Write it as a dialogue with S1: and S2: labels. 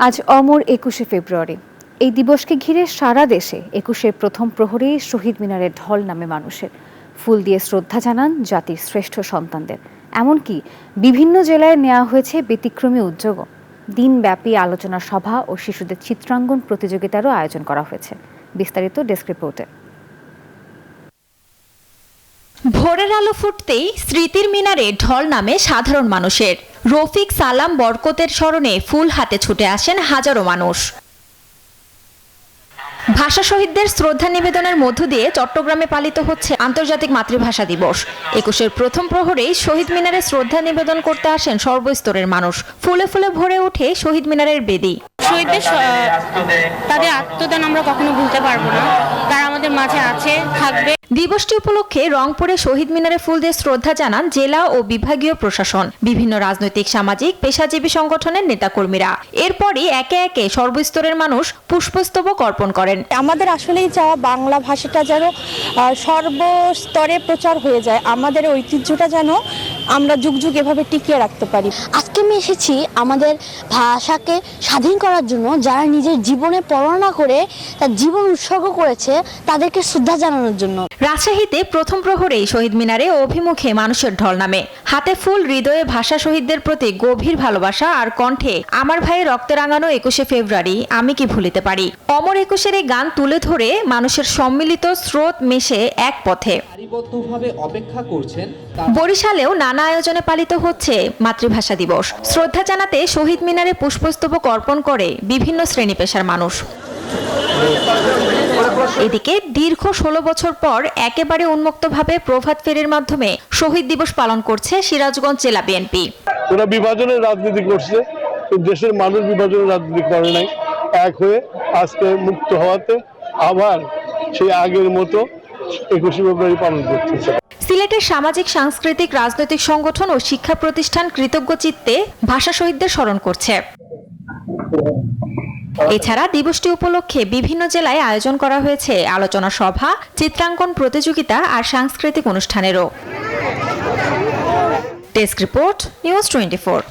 S1: আজ অমর ২১শে ফেব্রুয়ারি। এই দিবসকে ঘিরে সারা দেশে ২১শে প্রথম প্রহরে শহীদ মিনারে ঢল নামে মানুষের। ফুল দিয়ে শ্রদ্ধা জানান জাতির শ্রেষ্ঠ সন্তানদের। এমনকি বিভিন্ন জেলায় নেওয়া হয়েছে ব্যতিক্রমী উদ্যোগও। দিনব্যাপী আলোচনা সভা ও শিশুদের চিত্রাঙ্কন প্রতিযোগিতারও আয়োজন করা হয়েছে। বিস্তারিত ডেস্ক রিপোর্টে।
S2: ভোরের আলো ফুটতেই স্মৃতির মিনারে ঢল নামে সাধারণ মানুষের। রফিক সালাম বরকতের স্মরণে ফুল হাতে ছুটে আসেন হাজারো মানুষ। ভাষা শহীদদের শ্রদ্ধা নিবেদনের মধ্য দিয়ে চট্টগ্রামে পালিত হচ্ছে আন্তর্জাতিক মাতৃভাষা দিবস। ২১শে প্রথম প্রহরেই শহীদ মিনারে শ্রদ্ধা নিবেদন করতে আসেন সর্বস্তরের মানুষ। ফুলে ফুলে ভরে ওঠে শহীদ মিনারের বেদি।
S3: শহীদদের তাদের আত্মদান আমরা কখনো ভুলতে পারবো না। তারা আমাদের মাঝে আছে, থাকবে।
S2: দিবসটি উপলক্ষে রংপুরে শহীদ মিনারে ফুল দিয়ে শ্রদ্ধা জানান জেলা ও বিভাগীয় প্রশাসন, বিভিন্ন রাজনৈতিক, সামাজিক, পেশাজীবী সংগঠনের নেতাকর্মীরা। এরপরই একে একে সর্বস্তরের মানুষ পুষ্পস্তবক অর্পণ করেন।
S4: আমাদের আসলেই চাওয়া বাংলা ভাষাটা যেন সর্বস্তরে প্রচার হয়ে যায়, আমাদের ঐতিহ্যটা যেন আমরা যুগ যুগ এভাবে টিকিয়ে রাখতে পারি।
S5: আজকে আমি এসেছি আমাদের ভাষাকে স্বাধীন করার জন্য, যারা নিজের জীবনে পড়াশোনা করে তার জীবন উৎসর্গ করেছে তাদেরকে শ্রদ্ধা জানানোর জন্য।
S2: রাজশাহীতে প্রথম প্রহরেই শহীদ মিনারে অভিমুখে মানুষের ঢল নামে। হাতে ফুল, হৃদয়ে ভাষা শহীদদের প্রতি গভীর ভালোবাসা আর কণ্ঠে আমার ভাইয়ের রক্তে রাঙানো ২১শে ফেব্রুয়ারি আমি কি ভুলিতে পারি। অমর ২১-এর এই গান তুলে ধরে মানুষের সম্মিলিত স্রোত মেশে এক পথে।
S6: অপেক্ষা করছেন।
S2: বরিশালেও নানা আয়োজনে পালিত হচ্ছে মাতৃভাষা দিবস। শ্রদ্ধা জানাতে শহীদ মিনারে পুষ্পস্তবক অর্পণ করে বিভিন্ন শ্রেণী পেশার মানুষ। এদিকে দীর্ঘ ১৬ বছর পর একেবারে উন্মুক্তভাবে প্রভাত ফেরির মাধ্যমে শহীদ দিবস পালন করছে সিরাজগঞ্জ জেলা বিএনপি।
S7: ওরা বিভাজনের রাজনীতি করছে, দেশের মানুষ বিভাজনের রাজনীতি করে নাই। এক হয়ে আজকে মুক্ত হওয়াতে আবার সেই আগের মতো ২১শে ফেব্রুয়ারি পালন করতেছে।
S2: সিলেটের সামাজিক, সাংস্কৃতিক, রাজনৈতিক সংগঠন ও শিক্ষা প্রতিষ্ঠান কৃতজ্ঞ চিত্তে ভাষা শহীদদের স্মরণ করছে। এছাড়া দিবসটি উপলক্ষে বিভিন্ন জেলায় আয়োজন করা হয়েছে আলোচনা সভা, চিত্রাঙ্কন প্রতিযোগিতা আর সাংস্কৃতিক অনুষ্ঠানেরও। Desk report, news 24।